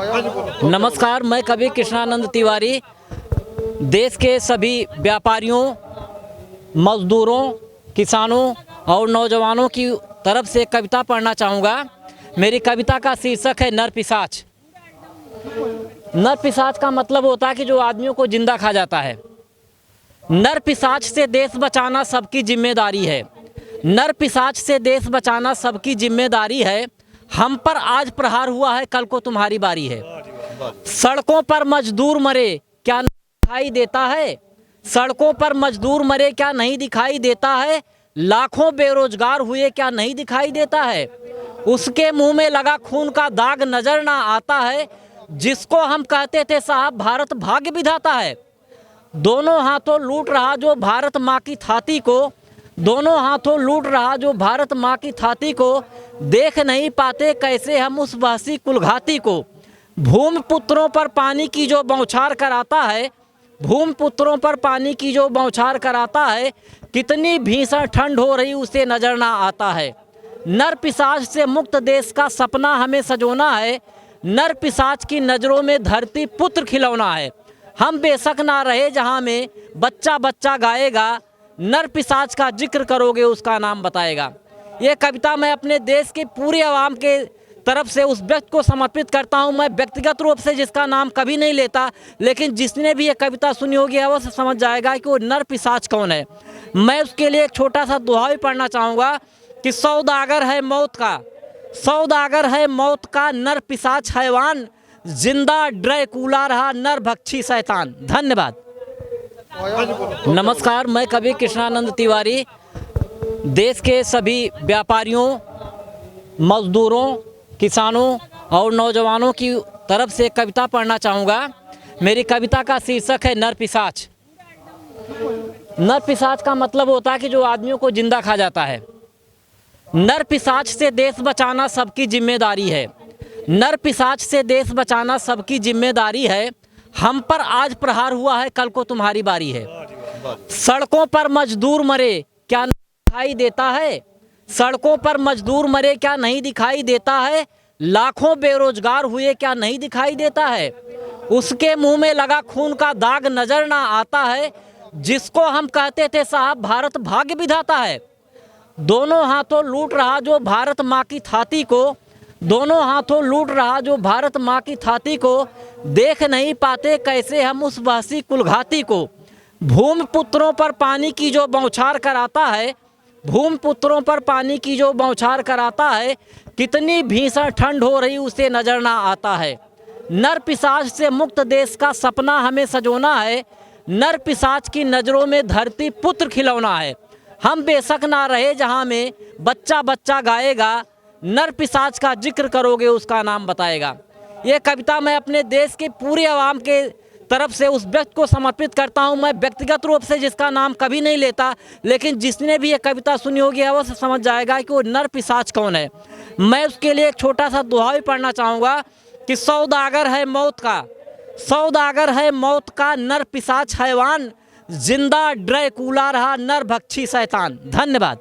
नमस्कार, मैं कवि कृष्णानंद तिवारी देश के सभी व्यापारियों, मजदूरों, किसानों और नौजवानों की तरफ से कविता पढ़ना चाहूँगा। मेरी कविता का शीर्षक है नर पिशाच। नर पिशाच का मतलब होता है कि जो आदमियों को जिंदा खा जाता है। नर पिशाच से देश बचाना सबकी जिम्मेदारी है। नर पिशाच से देश बचाना सबकी जिम्मेदारी है। हम पर आज प्रहार हुआ है, कल को तुम्हारी बारी है। सड़कों पर मजदूर मरे क्या नहीं दिखाई देता है? सड़कों पर मजदूर मरे क्या नहीं दिखाई देता है? लाखों बेरोजगार हुए क्या नहीं दिखाई देता है? उसके मुंह में लगा खून का दाग नजर ना आता है, जिसको हम कहते थे साहब भारत भाग्य विधाता है। दोनों हाथों लूट रहा जो भारत माँ की छाती को, दोनों हाथों लूट रहा जो भारत माँ की छाती को, देख नहीं पाते कैसे हम उस वहशी कुलघाती को। भूमि पुत्रों पर पानी की जो बौछार कराता है, भूमि पुत्रों पर पानी की जो बौछार कराता है, कितनी भीषण ठंड हो रही उसे नजर ना आता है। नर पिशाच से मुक्त देश का सपना हमें सजोना है। नर पिशाच की नज़रों में धरती पुत्र खिलौना है। हम बेशक ना रहे जहाँ में बच्चा बच्चा गाएगा, नर पिशाच का जिक्र करोगे उसका नाम बताएगा। ये कविता मैं अपने देश के पूरे आवाम के तरफ से उस व्यक्ति को समर्पित करता हूँ। मैं व्यक्तिगत रूप से जिसका नाम कभी नहीं लेता, लेकिन जिसने भी ये कविता सुनी होगी अवश्य समझ जाएगा कि वो नर पिशाच कौन है। मैं उसके लिए एक छोटा सा दोहा भी पढ़ना चाहूँगा कि सौदागर है मौत का, सौदागर है मौत का नर पिशाच हैवान, जिंदा ड्रैकुला रहा नर भक्षी शैतान। धन्यवाद। नमस्कार, मैं कवि कृष्णानंद तिवारी देश के सभी व्यापारियों, मजदूरों, किसानों और नौजवानों की तरफ से कविता पढ़ना चाहूँगा। मेरी कविता का शीर्षक है नर पिशाच। नर पिशाच का मतलब होता है कि जो आदमियों को जिंदा खा जाता है। नर पिशाच से देश बचाना सबकी जिम्मेदारी है। नर पिशाच से देश बचाना सबकी जिम्मेदारी है। हम पर आज प्रहार हुआ है, कल को तुम्हारी बारी है। सड़कों पर मजदूर मरे क्या नहीं दिखाई देता है? सड़कों पर मजदूर मरे क्या नहीं दिखाई देता है? लाखों बेरोजगार हुए क्या नहीं दिखाई देता है? उसके मुंह में लगा खून का दाग नजर ना आता है, जिसको हम कहते थे साहब भारत भाग्य विधाता है। दोनों हाथों लूट रहा जो भारत माँ की छाती को, दोनों हाथों लूट रहा जो भारत माँ की छाती को, देख नहीं पाते कैसे हम उस वहशी कुलघाती को। भूमि पुत्रों पर पानी की जो बौछार कराता है, भूमि पुत्रों पर पानी की जो बौछार कराता है, कितनी भीषण ठंड हो रही उसे नजर ना आता है। नर पिशाच से मुक्त देश का सपना हमें सजोना है। नर पिशाच की नज़रों में धरती पुत्र खिलौना है। हम बेशक ना रहे जहाँ में बच्चा बच्चा गाएगा, नर पिशाच का जिक्र करोगे उसका नाम बताएगा। ये कविता मैं अपने देश के पूरे आवाम के तरफ से उस व्यक्ति को समर्पित करता हूँ। मैं व्यक्तिगत रूप से जिसका नाम कभी नहीं लेता, लेकिन जिसने भी ये कविता सुनी होगी अवश्य समझ जाएगा कि वो नर पिशाच कौन है। मैं उसके लिए एक छोटा सा दोहा भी पढ़ना चाहूँगा कि सौदागर है मौत का, सौदागर है मौत का नर पिशाच हैवान, जिंदा ड्रैकुला रहा नर भक्षी शैतान। धन्यवाद।